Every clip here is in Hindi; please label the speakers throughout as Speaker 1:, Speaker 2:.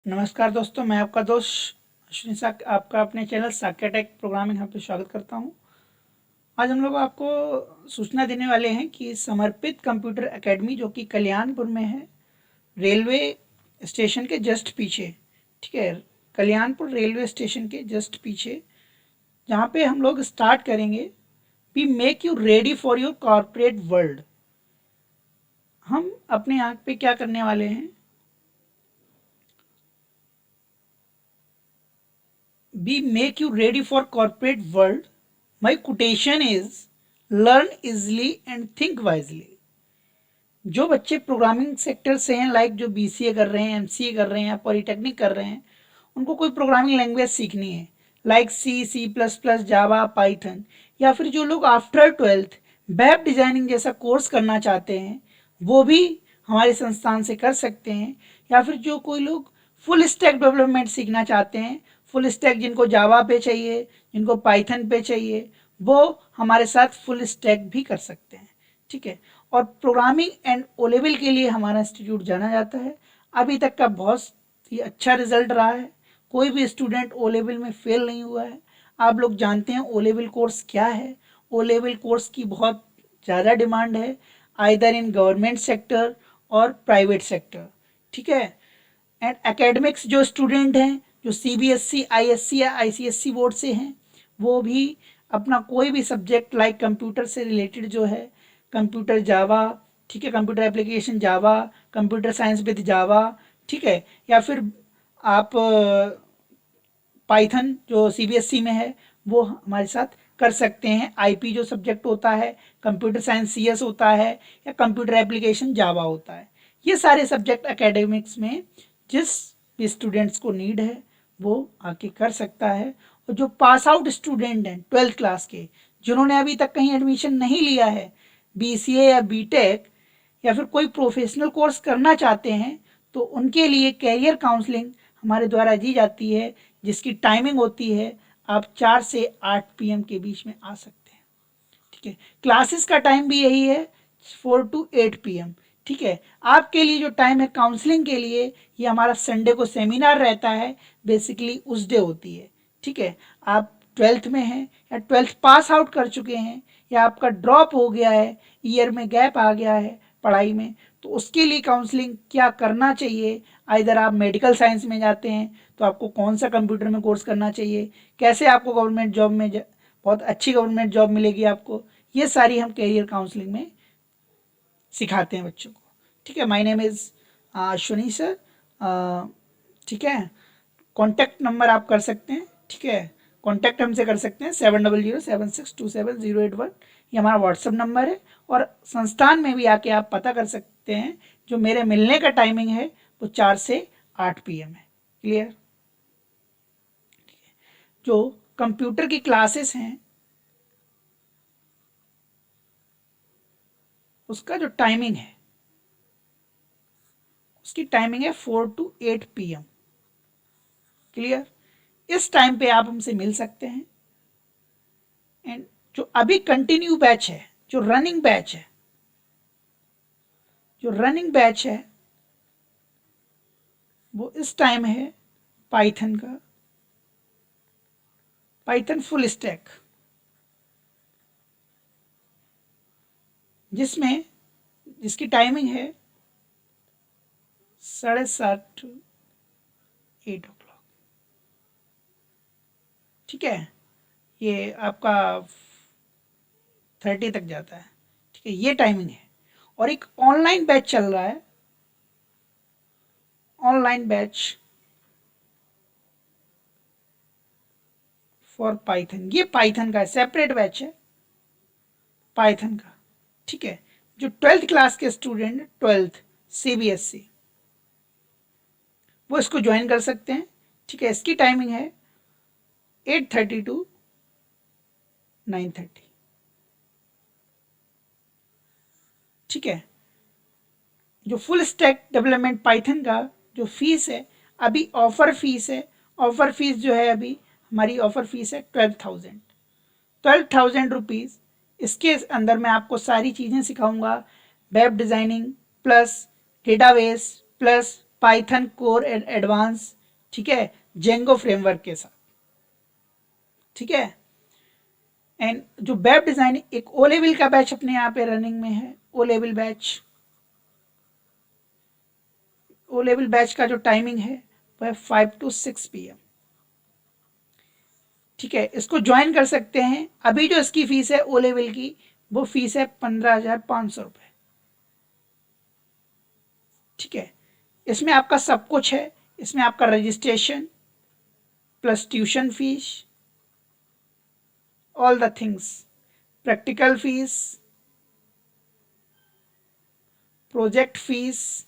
Speaker 1: नमस्कार दोस्तों, मैं आपका दोस्त अश्विनी आपका अपने चैनल साक्य टेक प्रोग्रामिंग यहाँ पे स्वागत करता हूँ। आज हम लोग आपको सूचना देने वाले हैं कि समर्पित कंप्यूटर एकेडमी जो कि कल्याणपुर में है, रेलवे स्टेशन के जस्ट पीछे। ठीक है, कल्याणपुर रेलवे स्टेशन के जस्ट पीछे, जहाँ पे हम लोग स्टार्ट करेंगे we make you ready for your corporate world. हम अपने यहाँ पे क्या करने वाले हैं, we make you ready for corporate world. My quotation is learn easily and think wisely. जो बच्चे प्रोग्रामिंग सेक्टर से हैं, लाइक जो बीसीए कर रहे हैं, एमसीए कर रहे हैं या पॉलिटेक्निक कर रहे हैं, उनको कोई प्रोग्रामिंग लैंग्वेज सीखनी है लाइक सी++, जावा, पाइथन, या फिर जो लोग आफ्टर 12th वेब डिज़ाइनिंग जैसा कोर्स करना चाहते हैं वो भी हमारे संस्थान से कर सकते हैं। या फिर जो कोई लोग फुल स्टैक डेवलपमेंट सीखना चाहते हैं, फुल स्टैक जिनको जावा पे चाहिए, जिनको पाइथन पे चाहिए, वो हमारे साथ फुल स्टैक भी कर सकते हैं। ठीक है, और प्रोग्रामिंग एंड ओ लेवल के लिए हमारा इंस्टीट्यूट जाना जाता है। अभी तक का बहुत ही अच्छा रिजल्ट रहा है, कोई भी स्टूडेंट ओ लेवल में फेल नहीं हुआ है। आप लोग जानते हैं ओ लेवल कोर्स क्या है। ओ लेवल कोर्स की बहुत ज़्यादा डिमांड है, आइदर इन गवर्नमेंट सेक्टर और प्राइवेट सेक्टर। ठीक है, एंड एकेडमिक्स जो स्टूडेंट हैं, जो सीबीएसई, आईएससी या आईसीएससी बोर्ड से हैं, वो भी अपना कोई भी सब्जेक्ट लाइक कंप्यूटर से रिलेटेड जो है, कंप्यूटर जावा, ठीक है, computer application Java, computer science with Java, ठीक है, या फिर आप पाइथन जो सीबीएसई में है वो हमारे साथ कर सकते हैं। आईपी जो सब्जेक्ट होता है, कंप्यूटर साइंस सीएस होता है, या कंप्यूटर एप्लीकेशन जावा होता है। ये सारे सब्जेक्ट एकेडमिक्स में जिस भी स्टूडेंट्स को नीड है वो आके कर सकता है। और जो पास आउट स्टूडेंट हैं 12th क्लास के, जिन्होंने अभी तक कहीं एडमिशन नहीं लिया है, बीसीए या बीटेक या फिर कोई प्रोफेशनल कोर्स करना चाहते हैं, तो उनके लिए कैरियर काउंसलिंग हमारे द्वारा दी जाती है, जिसकी टाइमिंग होती है आप 4 से 8 PM के बीच में आ सकते हैं। ठीक है, क्लासेस का टाइम भी यही है, 4 to 8 PM। ठीक है, आपके लिए जो टाइम है काउंसलिंग के लिए, ये हमारा संडे को सेमिनार रहता है, बेसिकली उस डे होती है। ठीक है, आप 12th में हैं या 12th पास आउट कर चुके हैं, या आपका ड्रॉप हो गया है, ईयर में गैप आ गया है पढ़ाई में, तो उसके लिए काउंसलिंग क्या करना चाहिए। आइदर आप मेडिकल साइंस में जाते हैं तो आपको कौन सा कंप्यूटर में कोर्स करना चाहिए, कैसे आपको गवर्नमेंट जॉब में बहुत अच्छी गवर्नमेंट जॉब मिलेगी आपको, ये सारी हम कैरियर काउंसलिंग में सिखाते हैं बच्चों को। ठीक है, my name is Ashwini sir. ठीक है, कॉन्टैक्ट नंबर आप कर सकते हैं। ठीक है, कॉन्टैक्ट हमसे कर सकते हैं 7007627081, ये हमारा व्हाट्सअप नंबर है। और संस्थान में भी आके आप पता कर सकते हैं। जो मेरे मिलने का टाइमिंग है वो 4 से 8 PM है। क्लियर? जो कंप्यूटर की क्लासेस हैं उसका जो टाइमिंग है, उसकी टाइमिंग है 4 to 8 PM। क्लियर? इस टाइम पे आप हमसे मिल सकते हैं। एंड जो अभी कंटिन्यू बैच है, जो रनिंग बैच है, वो इस टाइम है पाइथन का, पाइथन फुल स्टैक, जिसकी टाइमिंग है 7:30 to 8 o'clock। ठीक है, ये आपका 30 तक जाता है। ठीक है, ये टाइमिंग है। और एक ऑनलाइन बैच चल रहा है, ऑनलाइन बैच फॉर पाइथन। ये पाइथन का सेपरेट बैच है, पाइथन का। ठीक है, जो 12th क्लास के स्टूडेंट, 12th सीबीएसई, वो इसको ज्वाइन कर सकते हैं। ठीक है, इसकी टाइमिंग है 8:30 to 9:30। ठीक है, जो फुल स्टैक डेवलपमेंट पाइथन का जो फीस है, अभी ऑफर फीस है। ऑफर फीस जो है, अभी हमारी ऑफर फीस है 12,000 रुपीज़। इसके अंदर मैं आपको सारी चीज़ें सिखाऊंगा, web designing plus database plus Python core and advance, ठीक है, जेंगो फ्रेमवर्क के साथ, ठीक है। एंड जो वेब डिजाइनिंग, एक ओ लेवल का बैच अपने यहाँ पे रनिंग में है, O level batch. O level batch का जो टाइमिंग है वह 5 to 6 PM, ठीक है। इसको ज्वाइन कर सकते हैं। अभी जो इसकी फीस है ओ लेवल की, वो फीस है 15,500 रुपये, ठीक है। इसमें आपका सब कुछ है, इसमें आपका registration plus tuition fees, all the things, practical fees, project fees,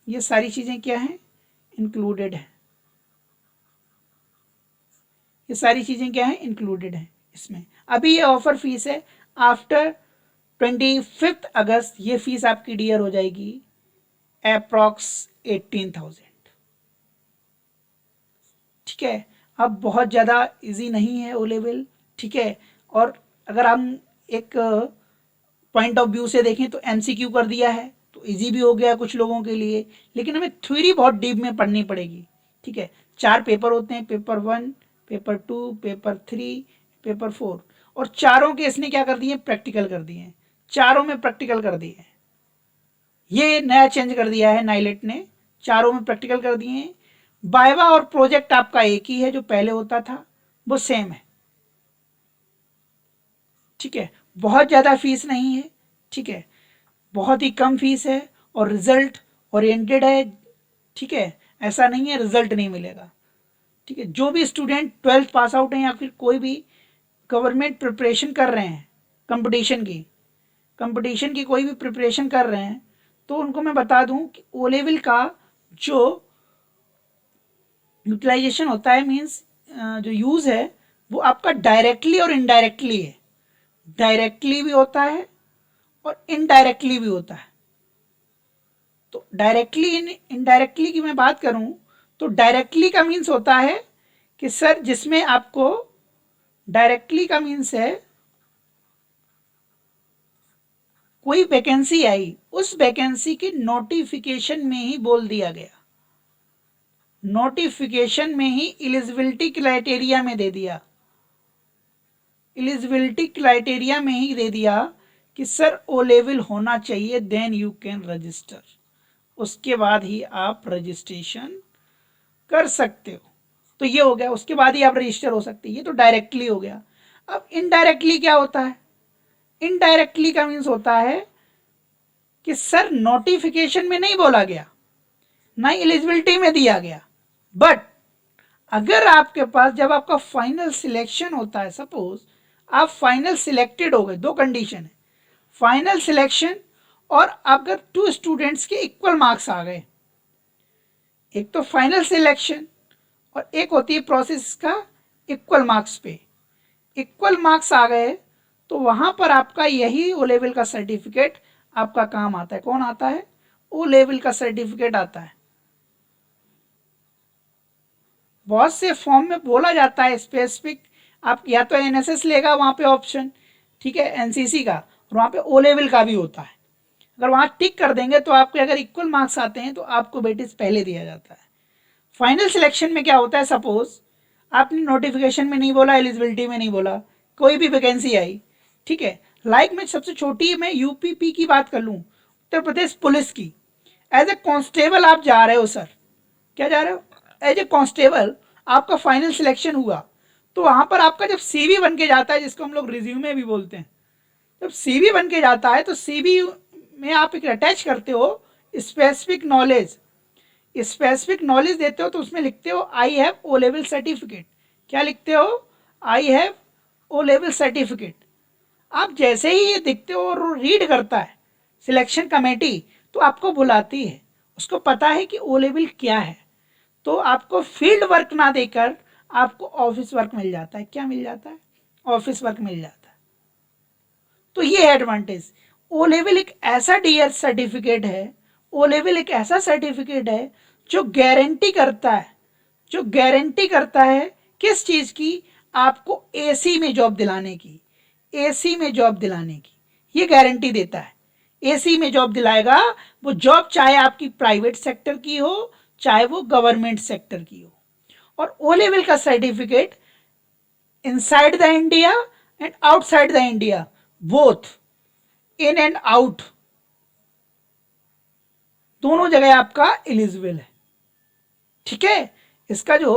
Speaker 1: ये सारी चीज़ें क्या हैं, इंक्लूडेड है। ये सारी चीज़ें क्या हैं, इंक्लूडेड है इसमें। अभी ये ऑफर फीस है, आफ्टर 25 अगस्त ये फीस आपकी डियर हो जाएगी अप्रॉक्स 18,000, ठीक है। अब बहुत ज़्यादा इजी नहीं है ओ लेवल, ठीक है। और अगर हम एक पॉइंट ऑफ व्यू से देखें तो एमसीक्यू कर दिया है तो इजी भी हो गया कुछ लोगों के लिए, लेकिन हमें थ्योरी बहुत डीप में पढ़नी पड़ेगी, ठीक है। 4 पेपर होते हैं, पेपर 1, पेपर 2, पेपर 3, पेपर 4, और चारों के इसने क्या कर दिए, प्रैक्टिकल कर दिए हैं, चारों में प्रैक्टिकल कर दिए हैं। ये नया चेंज कर दिया है नाइलेट ने, चारों में प्रैक्टिकल कर दिए हैं। वाइवा और प्रोजेक्ट आपका एक ही है, जो पहले होता था वो सेम है, ठीक है। बहुत ज़्यादा फीस नहीं है, ठीक है, बहुत ही कम फीस है, और रिजल्ट ओरिएंटेड है, ठीक है। ऐसा नहीं है रिजल्ट नहीं मिलेगा, ठीक है। जो भी स्टूडेंट 12th पास आउट हैं या फिर कोई भी गवर्नमेंट प्रिपरेशन कर रहे हैं, कंपटीशन की कोई भी प्रिपरेशन कर रहे हैं, तो उनको मैं बता दूं कि ओ लेवल का जो यूटिलाइजेशन होता है, मीन्स जो यूज़ है, वो आपका डायरेक्टली और इनडायरेक्टली है। डायरेक्टली भी होता है और इनडायरेक्टली भी होता है। तो डायरेक्टली इनडायरेक्टली की मैं बात करूं तो डायरेक्टली का मीन्स होता है कि सर जिसमें आपको, डायरेक्टली का मीन्स है कोई वैकेंसी आई, उस वैकेंसी की नोटिफिकेशन में ही बोल दिया गया, नोटिफिकेशन में ही एलिजिबिलिटी क्राइटेरिया में दे दिया, एलिजिबिलिटी क्राइटेरिया में ही दे दिया कि सर ओ लेवल होना चाहिए, देन यू कैन रजिस्टर। उसके बाद ही आप रजिस्ट्रेशन कर सकते हो। तो ये हो गया, उसके बाद ही आप रजिस्टर हो सकते हैं। ये तो डायरेक्टली हो गया। अब इनडायरेक्टली क्या होता है, इनडायरेक्टली का मीन्स होता है कि सर नोटिफिकेशन में नहीं बोला गया, ना एलिजिबिलिटी में दिया गया, बट अगर आपके पास जब आपका फाइनल सिलेक्शन होता है, सपोज आप फाइनल सिलेक्टेड हो गए, दो कंडीशन है, फाइनल सिलेक्शन और अगर 2 स्टूडेंट्स के इक्वल मार्क्स आ गए, एक तो फाइनल सिलेक्शन और एक होती है प्रोसेस का इक्वल मार्क्स पे, इक्वल मार्क्स आ गए तो वहां पर आपका यही ओ लेवल का सर्टिफिकेट आपका काम आता है। कौन आता है, ओ लेवल का सर्टिफिकेट आता है। बहुत से फॉर्म में बोला जाता है स्पेसिफिक, आप या तो एनएसएस लेगा वहाँ पे ऑप्शन, ठीक है, एनसीसी का, और वहाँ पे ओ लेवल का भी होता है। अगर वहाँ टिक कर देंगे तो आपके अगर इक्वल मार्क्स आते हैं तो आपको वेटेज पहले दिया जाता है। फाइनल सिलेक्शन में क्या होता है, सपोज आपने नोटिफिकेशन में नहीं बोला, एलिजिबिलिटी में नहीं बोला, कोई भी वैकेंसी आई, ठीक है, लाइक मैं सबसे छोटी मैं यूपीपी की बात कर लूँ, उत्तर प्रदेश पुलिस की, एज ए कांस्टेबल आप जा रहे हो सर, क्या जा रहे हो, एज ए कांस्टेबल आपका फाइनल सिलेक्शन हुआ, तो वहाँ पर आपका जब सीवी बन के जाता है, जिसको हम लोग रिज्यूमे भी बोलते हैं, जब सीवी बन के जाता है तो सीवी में आप एक अटैच करते हो स्पेसिफिक नॉलेज, स्पेसिफिक नॉलेज देते हो, तो उसमें लिखते हो I have O level certificate. क्या लिखते हो, I have O level certificate. आप जैसे ही ये दिखते हो और रीड करता है सिलेक्शन कमेटी, तो आपको बुलाती है, उसको पता है कि ओ लेवल क्या है, तो आपको फील्ड वर्क ना देकर आपको ऑफिस वर्क मिल जाता है। क्या मिल जाता है, ऑफिस वर्क मिल जाता है। तो ये है एडवांटेज। ओ लेवल एक ऐसा डीआर सर्टिफिकेट है, ओ लेवल एक ऐसा सर्टिफिकेट है जो गारंटी करता है, जो गारंटी करता है किस चीज की, आपको एसी में जॉब दिलाने की, एसी में जॉब दिलाने की ये गारंटी देता है। एसी में जॉब दिलाएगा, वो जॉब चाहे आपकी प्राइवेट सेक्टर की हो चाहे वो गवर्नमेंट सेक्टर की हो। और ओ लेवल का certificate inside the India and outside the India, both, in and out, दोनों जगह आपका एलिजिबल है। ठीक है, इसका जो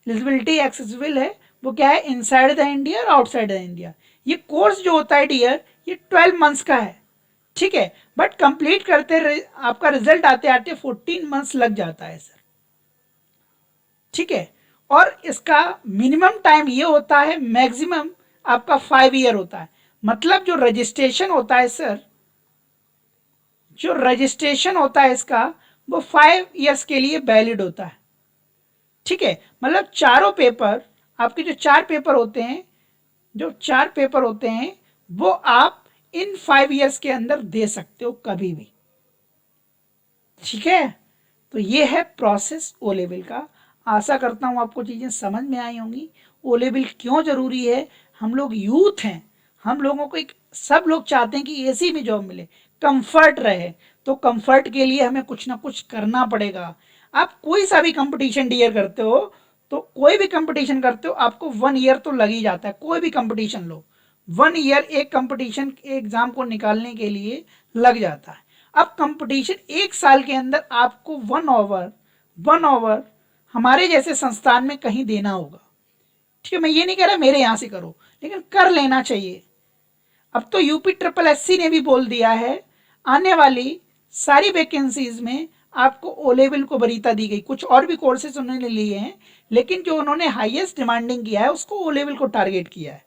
Speaker 1: एलिजिबिलिटी एक्सेसिबल है वो क्या है, इनसाइड द इंडिया और आउटसाइड द इंडिया। ये कोर्स जो होता है डियर, ये 12 मंथ्स का है। ठीक है, बट कंप्लीट करते आपका रिजल्ट आते आते 14 मंथ्स लग जाता है सर। ठीक है, और इसका मिनिमम टाइम ये होता है, मैक्सिमम आपका 5 ईयर होता है। मतलब जो रजिस्ट्रेशन होता है सर, जो रजिस्ट्रेशन होता है इसका, वो 5 ईयर्स के लिए वैलिड होता है। ठीक है, मतलब चारों पेपर, आपके जो 4 पेपर होते हैं, जो 4 पेपर होते हैं वो आप इन 5 ईयर्स के अंदर दे सकते हो कभी भी। ठीक है, तो ये है प्रोसेस ओ लेवल का। आशा करता हूँ आपको चीज़ें समझ में आई होंगी। ओ लेवल क्यों ज़रूरी है, हम लोग यूथ हैं, हम लोगों को एक, सब लोग चाहते हैं कि एसी में जॉब मिले, कंफर्ट रहे, तो कंफर्ट के लिए हमें कुछ ना कुछ करना पड़ेगा। आप कोई सा भी कंपटीशन डियर करते हो, तो कोई भी कंपटीशन करते हो आपको 1 ईयर तो लग ही जाता है। कोई भी कंपटीशन लो, 1 ईयर एक कंपटीशन एग्जाम को निकालने के लिए लग जाता है। अब कंपटीशन 1 साल के अंदर आपको 1 ओवर हमारे जैसे संस्थान में कहीं देना होगा। ठीक है, मैं ये नहीं कह रहा मेरे यहाँ से करो, लेकिन कर लेना चाहिए। अब तो यूपी ट्रिपल एससी ने भी बोल दिया है, आने वाली सारी वैकेंसीज में आपको ओ लेवल को वरीयता दी गई। कुछ और भी कोर्सेज उन्होंने लिए हैं, लेकिन जो उन्होंने हाईएस्ट डिमांडिंग किया है उसको ओ लेवल को टारगेट किया है।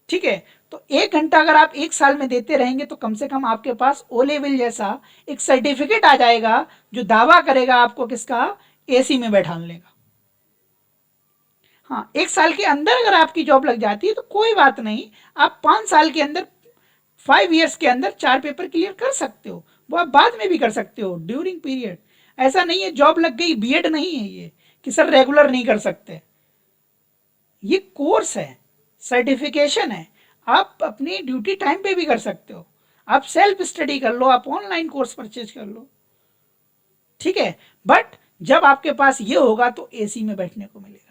Speaker 1: ठीक है, तो 1 घंटा अगर आप 1 साल में देते रहेंगे तो कम से कम आपके पास ओ लेवल जैसा एक सर्टिफिकेट आ जाएगा जो दावा करेगा आपको किसका, एसी में बैठाने का। हाँ, 1 साल के अंदर अगर आपकी जॉब लग जाती है तो कोई बात नहीं, आप 5 साल के अंदर, 5 ईयर्स के अंदर 4 पेपर क्लियर कर सकते हो। वो आप बाद में भी कर सकते हो ड्यूरिंग पीरियड। ऐसा नहीं है जॉब लग गई बीएड नहीं है ये कि सर रेगुलर नहीं कर सकते। ये कोर्स है, सर्टिफिकेशन है, आप अपनी ड्यूटी टाइम पे भी कर सकते हो। आप सेल्फ स्टडी कर लो, आप ऑनलाइन कोर्स परचेज कर लो। ठीक है, बट जब आपके पास ये होगा तो एसी में बैठने को मिलेगा।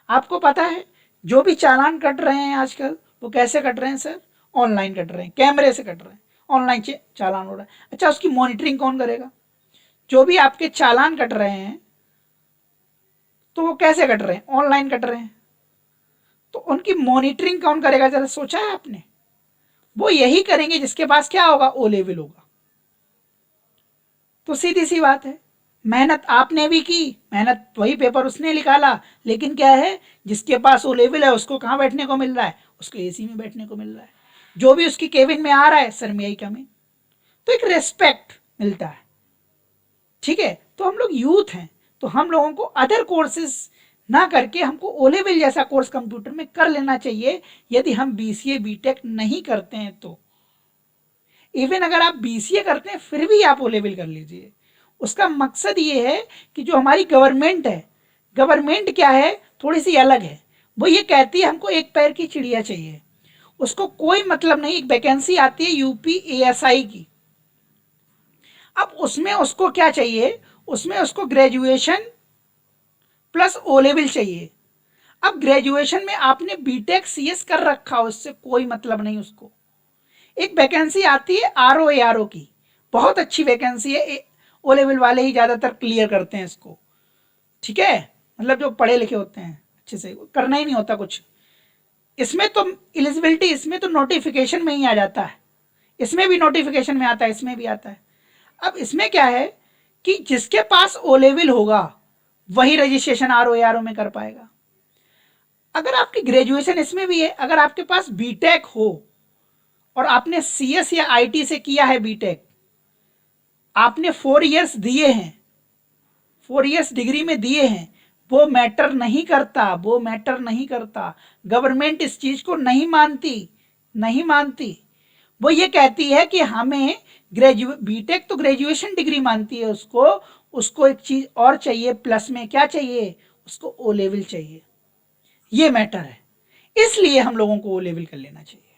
Speaker 1: आपको पता है जो भी चालान कट रहे हैं आजकल वो कैसे कट रहे हैं सर, ऑनलाइन कट रहे हैं, कैमरे से कट रहे हैं, ऑनलाइन चालान हो रहा है। अच्छा, उसकी मॉनिटरिंग कौन करेगा? जो भी आपके चालान कट रहे हैं तो वो कैसे कट रहे हैं, ऑनलाइन कट रहे हैं, तो उनकी मॉनिटरिंग कौन करेगा, जरा सोचा है आपने? वो यही करेंगे जिसके पास क्या होगा, ओ लेवल होगा। तो सीधी सी बात है, मेहनत आपने भी की, मेहनत वही पेपर उसने निकाला, लेकिन क्या है, जिसके पास ओ लेवल है उसको कहाँ बैठने को मिल रहा है, उसको एसी में बैठने को मिल रहा है। जो भी उसकी केबिन में आ रहा है, सर में आई कमिंग, तो एक रेस्पेक्ट मिलता है। ठीक है, तो हम लोग यूथ हैं, तो हम लोगों को अदर कोर्सेज ना करके हमको ओ लेवल जैसा कोर्स कंप्यूटर में कर लेना चाहिए। यदि हम बीसीए बीटेक नहीं करते हैं तो, इवन अगर आप बीसीए करते हैं फिर भी आप ओ लेवल कर लीजिए। उसका मकसद ये है कि जो हमारी गवर्नमेंट है, गवर्नमेंट क्या है, थोड़ी सी अलग है। वो ये कहती है हमको एक पैर की चिड़िया चाहिए, उसको कोई मतलब नहीं। एक वैकेंसी आती है यूपी एएसआई की, अब उसमें उसको क्या चाहिए, उसमें उसको ग्रेजुएशन प्लस ओ लेवल चाहिए। अब ग्रेजुएशन में आपने बीटेक सीएस कर रखा, उससे कोई मतलब नहीं उसको। एक वैकेंसी आती है आरओ की, बहुत अच्छी वैकेंसी है, ओ लेवल वाले ही ज़्यादातर क्लियर करते हैं इसको। ठीक है, मतलब जो पढ़े लिखे होते हैं अच्छे से, करना ही नहीं होता कुछ। इसमें तो एलिजिबिलिटी, इसमें तो नोटिफिकेशन में ही आ जाता है, इसमें भी नोटिफिकेशन में आता है, इसमें भी आता है। अब इसमें क्या है कि जिसके पास ओ लेवल होगा वही रजिस्ट्रेशन आरओ में कर पाएगा। अगर आपकी ग्रेजुएशन इसमें भी है, अगर आपके पास बीटेक हो और आपने सीएस या आईटी से किया है बीटेक, आपने 4 ईयर्स दिए हैं, 4 ईयर्स डिग्री में दिए हैं, वो मैटर नहीं करता, वो मैटर नहीं करता। गवर्नमेंट इस चीज को नहीं मानती, नहीं मानती। वो ये कहती है कि हमें बीटेक तो ग्रेजुएशन डिग्री मानती है उसको, उसको एक चीज और चाहिए प्लस में, क्या चाहिए, उसको ओ लेवल चाहिए। ये मैटर है, इसलिए हम लोगों को ओ लेवल कर लेना चाहिए।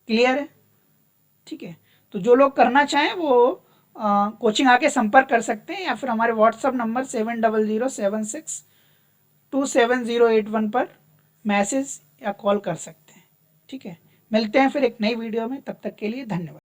Speaker 1: क्लियर है? ठीक है, तो जो लोग करना चाहें वो कोचिंग आके संपर्क कर सकते हैं, या फिर हमारे व्हाट्सअप नंबर 7006627081 पर मैसेज या कॉल कर सकते हैं। ठीक है, मिलते हैं फिर एक नई वीडियो में, तब तक के लिए धन्यवाद।